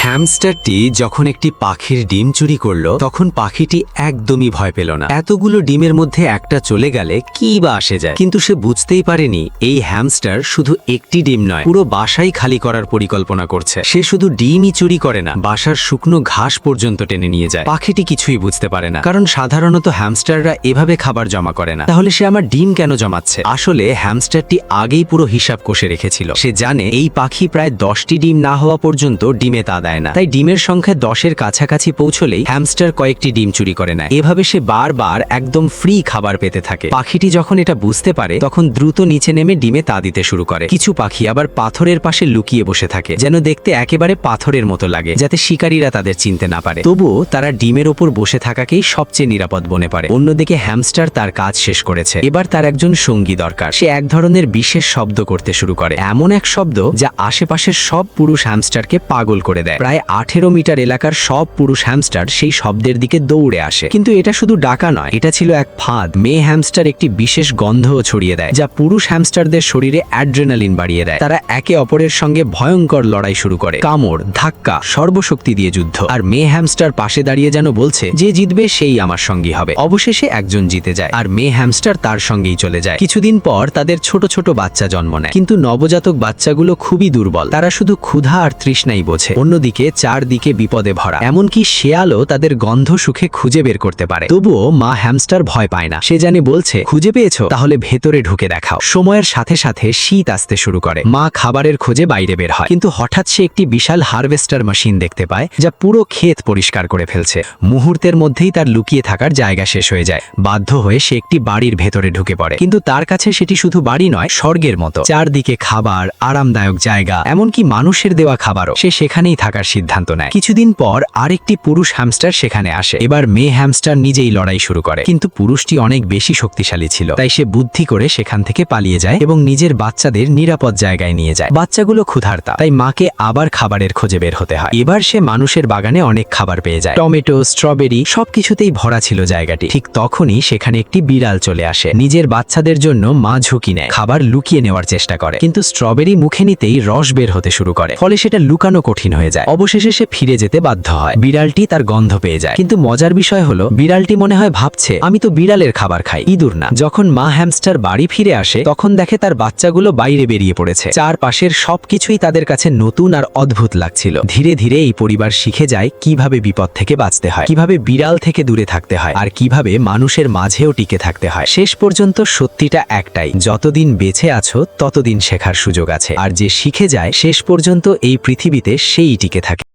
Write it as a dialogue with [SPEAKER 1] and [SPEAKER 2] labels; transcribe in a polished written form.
[SPEAKER 1] হ্যামস্টারটি যখন একটি পাখির ডিম চুরি করল তখন পাখিটি একদমই ভয় পেল না। এতগুলো ডিমের মধ্যে একটা চলে গেলে কি বা আসে যায়, কিন্তু সে বুঝতেই পারেনি এই হ্যামস্টার শুধু একটি ডিম নয়, পুরো বাসাই খালি করার পরিকল্পনা করছে। সে শুধু ডিমই চুরি করে না, বাসার শুকনো ঘাস পর্যন্ত টেনে নিয়ে যায়। পাখিটি কিছুই বুঝতে পারে না, কারণ সাধারণত হ্যামস্টাররা এভাবে খাবার জমা করে না। তাহলে সে আমার ডিম কেন জমাচ্ছে? আসলে হ্যামস্টারটি আগেই পুরো হিসাব কষে রেখেছিল। সে জানে এই পাখি প্রায় 10টি ডিম না হওয়া পর্যন্ত ডিমে তা দেয় না, তাই ডিমের সংখ্যা 10-এর কাছাকাছি পৌঁছলেই হ্যামস্টার কয়েকটি ডিম চুরি করে নেয়। এভাবে সে বারবার একদম ফ্রি খাবার পেতে থাকে। পাখিটি যখন এটা বুঝতে পারে তখন দ্রুত নিচে নেমে ডিমে তা দিতে শুরু করে। কিছু পাখি আবার পাথরের পাশে লুকিয়ে বসে থাকে, যেন দেখতে একেবারে পাথরের মতো লাগে, যাতে শিকারীরা তাদের চিনতে না পারে। তবুও তারা ডিমের ওপর বসে থাকাকেই সবচেয়ে নিরাপদ মনে করে। অন্যদিকে হ্যামস্টার তার কাজ শেষ করেছে, এবার তার একজন সঙ্গী দরকার। সে এক ধরনের বিশেষ শব্দ করতে শুরু করে, এমন এক শব্দ যা আশেপাশের সব পুরুষ হ্যামস্টারকে পাগল করে দেয়। প্রায় 18 মিটার এলাকার সব পুরুষ হ্যামস্টার সেই শব্দের দিকে দৌড়ে আসে। কিন্তু এটা শুধু ডাকা নয়, এটা ছিল এক ফাঁদ। মেয়ে হ্যামস্টার একটি বিশেষ গন্ধও ছড়িয়ে দেয়, যা পুরুষ হ্যামস্টারদের শরীরে অ্যাড্রেনালিন বাড়িয়ে দেয়। তারা একে অপরের সঙ্গে ভয়ঙ্কর লড়াই শুরু করে, কামড়, ধাক্কা, সর্বশক্তি দিয়ে যুদ্ধ। আর মেয়ে হ্যামস্টার পাশে দাঁড়িয়ে যেন বলছে, যে জিতবে সেই আমার সঙ্গী হবে। অবশেষে একজন জিতে যায়, আর মেয়ে হ্যামস্টার তার সঙ্গেই চলে যায়। কিছুদিন পর তাদের ছোট ছোট বাচ্চা জন্ম নেয়, কিন্তু নবজাতক বাচ্চাগুলো খুবই দুর্বল। তারা শুধু ক্ষুধা আর তৃষ্ণাই বোঝে। অন্যদিকে চারদিকে বিপদে ভরা, এমনকি শেয়ালও তাদের গন্ধ সুখে খুঁজে বের করতে পারে। তবুও মা হ্যামস্টার ভয় পায় না। সে জানে, বলছে, খুঁজে পেয়েছো, তাহলে ভেতরে ঢুকে দেখাও। সময়ের সাথে সাথে শীত আসতে শুরু করে। মা খাবারের খোঁজে বাইরে বের হয়, কিন্তু হঠাৎ সে একটি বিশাল হারভেস্টার মেশিন দেখতে পায়, যা পুরো ক্ষেত পরিষ্কার করে ফেলছে। মুহূর্তের মধ্যেই তার লুকিয়ে থাকার জায়গা শেষ হয়ে যায়। বাধ্য হয়ে সে একটি বাড়ির ভেতরে ঢুকে পড়ে, কিন্তু তার কাছে সেটি শুধু বাড়ি নয়, স্বর্গের মতো। চারদিকে খাবার, আরামদায়ক জায়গা, এমনকি মানুষের দেওয়া খাবারও। সে সেখানেই থাকার সিদ্ধান্ত নেয়। কিছুদিন পর আরেকটি পুরুষ হ্যামস্টার সেখানে আসে। এবার মেয়ে হ্যামস্টার নিজেই লড়াই শুরু করে, কিন্তু পুরুষটি অনেক বেশি শক্তিশালী ছিল, তাই সে বুদ্ধি করে সেখান থেকে পালিয়ে যায় এবং নিজের বাচ্চাদের নিরাপদ জায়গায় নিয়ে যায়। বাচ্চাগুলো ক্ষুধার্তা, তাই মাকে আবার খাবারের খোঁজে বের হতে হয়। এবার সে মানুষের বাগানে অনেক খাবার পেয়ে যায়, টমেটো, স্ট্রবেরি, সবকিছুতেই ভরা ছিল জায়গাটি। ঠিক তখনই সেখানে একটি বিড়াল চলে আসে। নিজের বাচ্চাদের জন্য মা ঝুঁকি নেয়, খাবার লুকিয়ে নেওয়ার চেষ্টা করে, কিন্তু স্ট্রবেরি মুখে নিতেই রস বের হতে শুরু করে, ফলে সেটা লুকানো কঠিন হয়ে যায়। অবশেষে সে ফিরে যেতে বাধ্য হয়। বিড়ালটি তার গন্ধ পেয়ে যায়, কিন্তু মজার বিষয় হলো বিড়ালটি মনে হয় ভাবছে, আমি তো বিড়ালের খাবার খাই, ইঁদুর না। যখন মা হ্যামস্টার বাড়ি ফিরে আসে তখন দেখে তার বাচ্চাগুলো বাইরে বেরিয়ে পড়েছে। চারপাশের সবকিছুই তাদের কাছে নতুন আর অদ্ভুত লাগছিল। ধীরে ধীরে এই পরিবার শিখে যায় কিভাবে বিপদ থেকে বাঁচতে হয়, কিভাবে বিড়াল থেকে দূরে থাকতে হয়, আর কিভাবে মানুষের মাঝেও টিকে থাকতে হয়। শেষ পর্যন্ত সত্যিটা একটাই, যতদিন বেঁচে আছো ততদিন শেখার সুযোগ আছে, আর যে শিখে যায় শেষ পর্যন্ত এই পৃথিবীতে সেই টিকে থাকে।